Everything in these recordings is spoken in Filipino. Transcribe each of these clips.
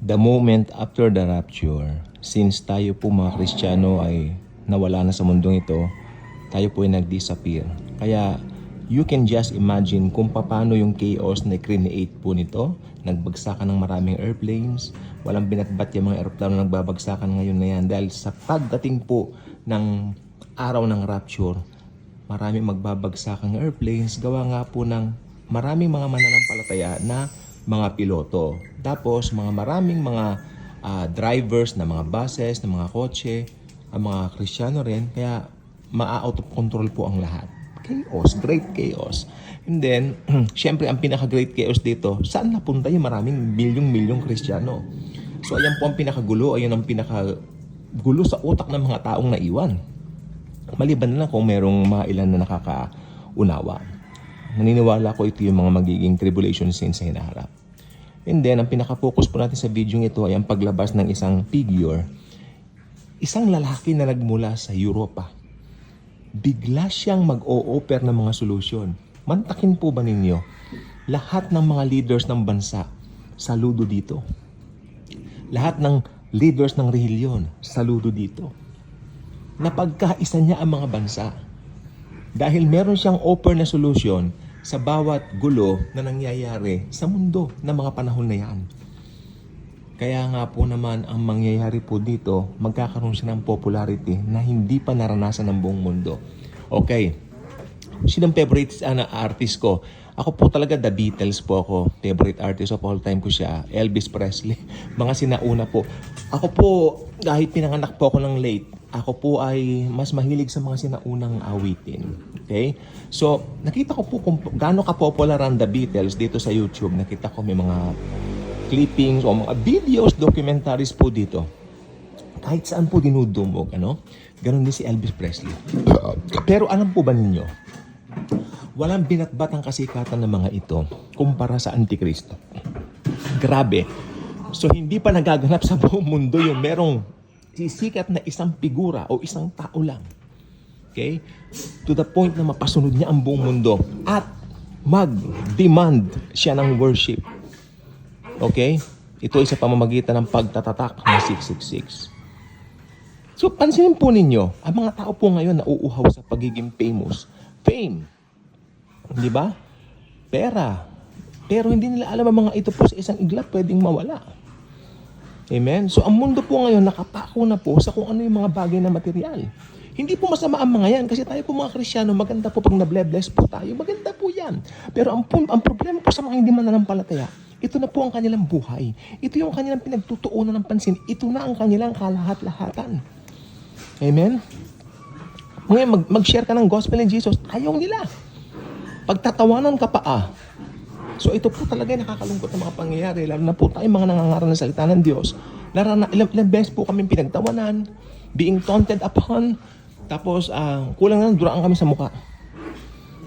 the moment after the rapture, since tayo po mga Kristiyano ay nawala na sa mundong ito, tayo po ay nag-disappear. Kaya you can just imagine kung paano yung chaos na create po nito. Nagbagsakan ng maraming airplanes, walang binatbat yung mga aeroplano nagbabagsakan ngayon na yan. Dahil sa pagdating po ng araw ng rapture, maraming magbabagsakang airplanes, gawa nga po ng maraming mga mananampalataya na mga piloto. Tapos maraming mga drivers na mga buses, na mga kotse, ang mga Kristiyano rin, kaya ma-out of control po ang lahat. Chaos, great chaos. And then, syempre ang pinaka-great chaos dito, saan napunta yung maraming milyong-milyong Kristiyano? So ayan po ang pinakagulo, ayan ang pinakagulo sa utak ng mga taong naiwan. Maliban na lang kung merong mga ilan na nakakaunawa. Naniniwala ko ito yung mga magiging tribulation scenes sa hinaharap. And then, ang pinaka-focus po natin sa video ito ay ang paglabas ng isang figure. Isang lalaki na nagmula sa Europa. Bigla siyang mag-o-offer ng mga solusyon. Mantakin po ba ninyo? Lahat ng mga leaders ng bansa, saludo dito. Lahat ng leaders ng relihiyon, saludo dito. Napagkaisa niya ang mga bansa. Dahil meron siyang offer na solusyon sa bawat gulo na nangyayari sa mundo na mga panahon na yan. Kaya nga po naman ang mangyayari po dito, magkakaroon siya ng popularity na hindi pa naranasan ng buong mundo. Okay, sinong favorite artist ko? Ako po talaga The Beatles po ako. Favorite artist of all time ko siya. Elvis Presley. Mga sinauna po. Ako po, dahil pinanganak po ako ng late, ako po ay mas mahilig sa mga sinaunang awitin. Okay? So, nakita ko po kung gaano ka-popular ang The Beatles dito sa YouTube. Nakita ko may mga clippings o mga videos, documentaries po dito. Kahit saan po dinudumog, ano? Ganon din si Elvis Presley. Pero alam po ba ninyo, walang binatbat ang kasikatan ng mga ito kumpara sa Antikristo. Grabe. So, hindi pa nagaganap sa buong mundo yung merong sisikat na isang figura o isang tao lang. Okay? To the point na mapasunod niya ang buong mundo at mag-demand siya ng worship. Okay? Ito ay sa pamamagitan ng pagtatatak ng 666. So, pansinin po ninyo, ang mga tao po ngayon nauuhaw sa pagiging famous. Fame. Di ba? Pera. Pero hindi nila alam ang mga ito po sa isang iglap pwedeng mawala. Amen? So, ang mundo po ngayon nakapako na po sa kung ano yung mga bagay na material. Hindi po masama ang mga yan kasi tayo po mga Kristiyano, maganda po pag na-bless po tayo. Maganda po yan. Pero ang problema po sa mga hindi mananampalataya, ito na po ang kanilang buhay. Ito yung kanilang pinagtutuunan ng pansin. Ito na ang kanilang kalahat-lahatan. Amen? Ngayon, mag-share ka ng gospel in Jesus, ayaw nila. Pagtatawanan ka pa So ito po talaga yung nakakalungkot na mga pangyayari, lalo na po tayo mga nangangaral ng salita ng Diyos. Ilang beses po kami pinagtawanan, being taunted upon, tapos kulang na duraan kami sa mukha.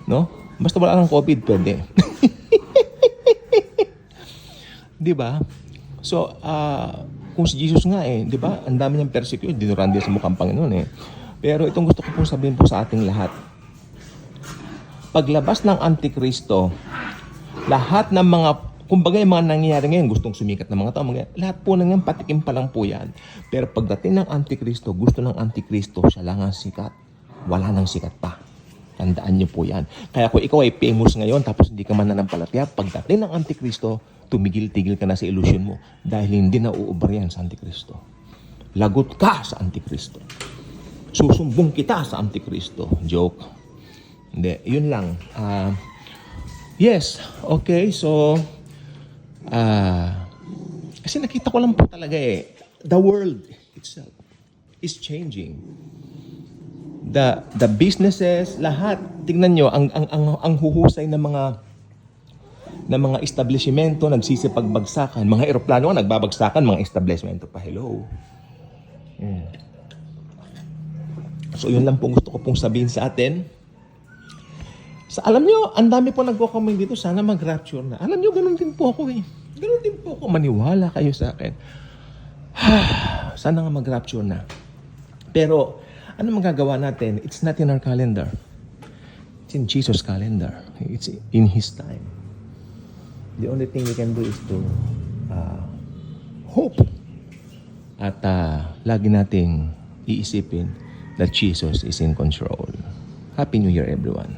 No? Basta wala ng COVID, pwede. Di ba? So, kung si Jesus nga di ba? Ang dami niyang persecute, dinuran din sa mukhang Panginoon Pero itong gusto ko pong sabihin po sa ating lahat. Paglabas ng Antikristo, lahat ng mga, kumbaga yung mga nangyayari ngayon, gustong sumikat ng mga tao, lahat po na ngayon, patikim pa lang po yan. Pero pagdating ng Antikristo, gusto ng Antikristo, siya lang ang sikat. Wala nang sikat pa. Tandaan niyo po yan. Kaya kung ikaw ay famous ngayon, tapos hindi ka mananampalataya, pagdating ng Antikristo, tumigil-tigil ka na sa illusion mo. Dahil hindi na uubra yan sa Antikristo. Lagot ka sa Antikristo. Susumbong kita sa Antikristo. Joke. Hindi, yun lang. Yes, okay, so, kasi nakita ko lang po talaga the world itself is changing. The businesses, lahat, tingnan nyo, ang huhusay ng mga establishmento, nagsisipagbagsakan, mga eroplano nagbabagsakan, mga establishmento pa, hello. So, yun lang po gusto ko pong sabihin sa atin. Alam nyo, ang dami po nagko-comment dito, sana mag-rapture na. Alam nyo, ganun din po ako Ganun din po ako. Maniwala kayo sa akin. Sana nga mag-rapture na. Pero, ano magagawa natin? It's not in our calendar. It's in Jesus' calendar. It's in His time. The only thing we can do is to hope. At lagi nating iisipin that Jesus is in control. Happy New Year, everyone.